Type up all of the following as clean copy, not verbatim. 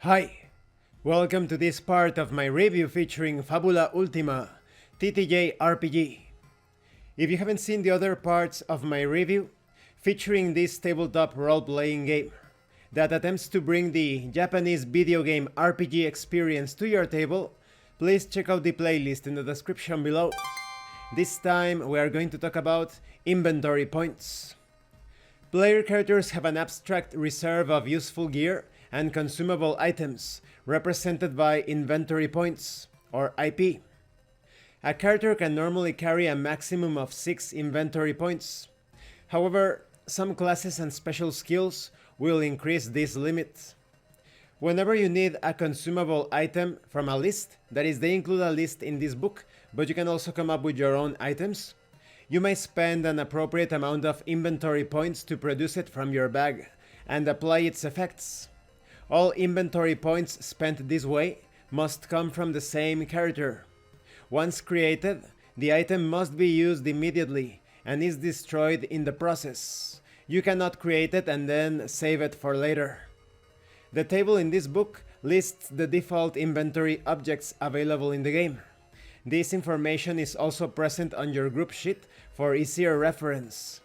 Hi, welcome to this part of my review featuring Fabula Ultima TTJRPG. If you haven't seen the other parts of my review featuring this tabletop role-playing game that attempts to bring the Japanese video game RPG experience to your table, please check out the playlist in the description below. This time we are going to talk about inventory points. Player characters have an abstract reserve of useful gear and consumable items, represented by inventory points, or IP. A character can normally carry a maximum of 6 inventory points. However, some classes and special skills will increase this limit. Whenever you need a consumable item from a list, that is, they include a list in this book, but you can also come up with your own items, you may spend an appropriate amount of inventory points to produce it from your bag and apply its effects. All inventory points spent this way must come from the same character. Once created, the item must be used immediately and is destroyed in the process. You cannot create it and then save it for later. The table in this book lists the default inventory objects available in the game. This information is also present on your group sheet for easier reference.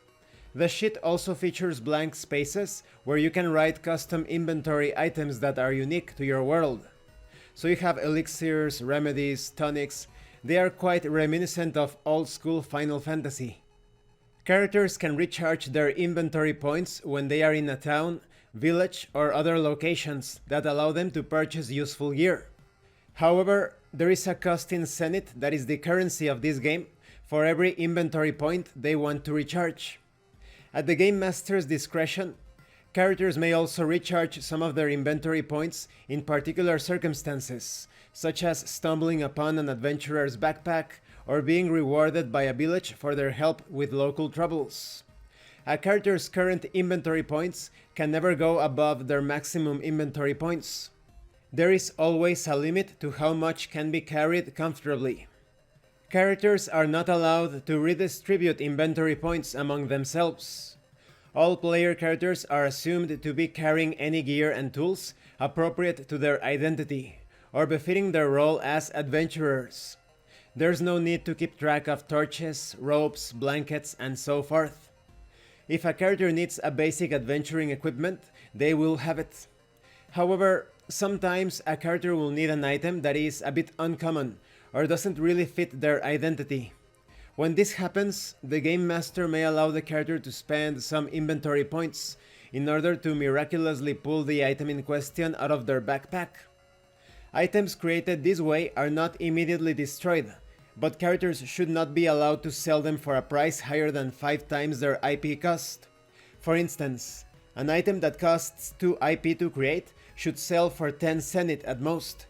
The sheet also features blank spaces where you can write custom inventory items that are unique to your world. So you have elixirs, remedies, tonics. They are quite reminiscent of old school Final Fantasy. Characters can recharge their inventory points when they are in a town, village, or other locations that allow them to purchase useful gear. However, there is a cost in Zenith, that is the currency of this game, for every inventory point they want to recharge. At the Game Master's discretion, characters may also recharge some of their inventory points in particular circumstances, such as stumbling upon an adventurer's backpack or being rewarded by a village for their help with local troubles. A character's current inventory points can never go above their maximum inventory points. There is always a limit to how much can be carried comfortably. Characters are not allowed to redistribute inventory points among themselves. All player characters are assumed to be carrying any gear and tools appropriate to their identity, or befitting their role as adventurers. There's no need to keep track of torches, ropes, blankets, and so forth. If a character needs a basic adventuring equipment, they will have it. However, sometimes a character will need an item that is a bit uncommon or doesn't really fit their identity. When this happens, the Game Master may allow the character to spend some inventory points in order to miraculously pull the item in question out of their backpack. Items created this way are not immediately destroyed, but characters should not be allowed to sell them for a price higher than 5 times their IP cost. For instance, an item that costs 2 IP to create should sell for 10 Zenith at most.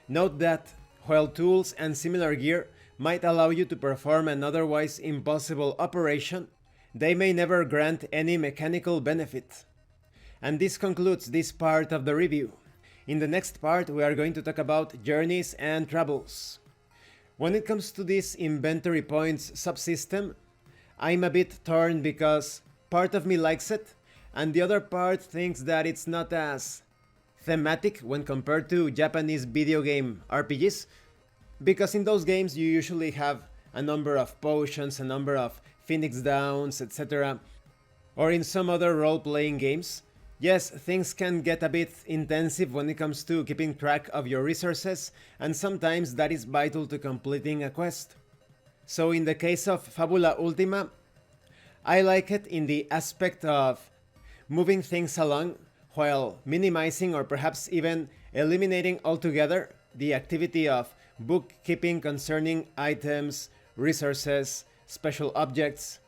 Note that, while tools and similar gear might allow you to perform an otherwise impossible operation, they may never grant any mechanical benefit. And this concludes this part of the review. In the next part, we are going to talk about journeys and travels. When it comes to this inventory points subsystem, I'm a bit torn because part of me likes it, and the other part thinks that it's not as thematic when compared to Japanese video game RPGs, because in those games you usually have a number of potions, a number of Phoenix Downs, etc. Or in some other role-playing games, yes, things can get a bit intensive when it comes to keeping track of your resources, and sometimes that is vital to completing a quest. So in the case of Fabula Ultima, I like it in the aspect of moving things along while minimizing or perhaps even eliminating altogether the activity of bookkeeping concerning items, resources, special objects.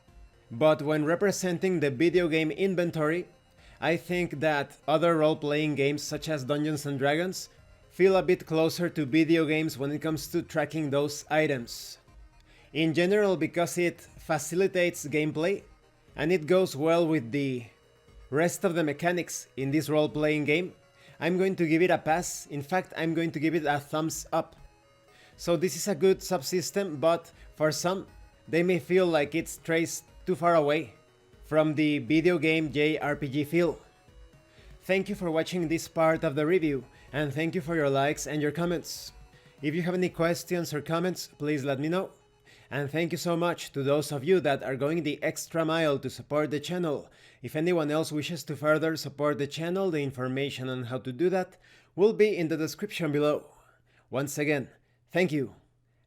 But when representing the video game inventory, I think that other role-playing games such as Dungeons & Dragons feel a bit closer to video games when it comes to tracking those items. In general, because it facilitates gameplay and it goes well with the rest of the mechanics in this role-playing game, I'm going to give it a pass. In fact, I'm going to give it a thumbs up. So this is a good subsystem, but for some, they may feel like it strays too far away from the video game JRPG feel. Thank you for watching this part of the review, and thank you for your likes and your comments. If you have any questions or comments, please let me know. And thank you so much to those of you that are going the extra mile to support the channel. If anyone else wishes to further support the channel, the information on how to do that will be in the description below. Once again, thank you,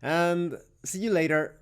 and see you later.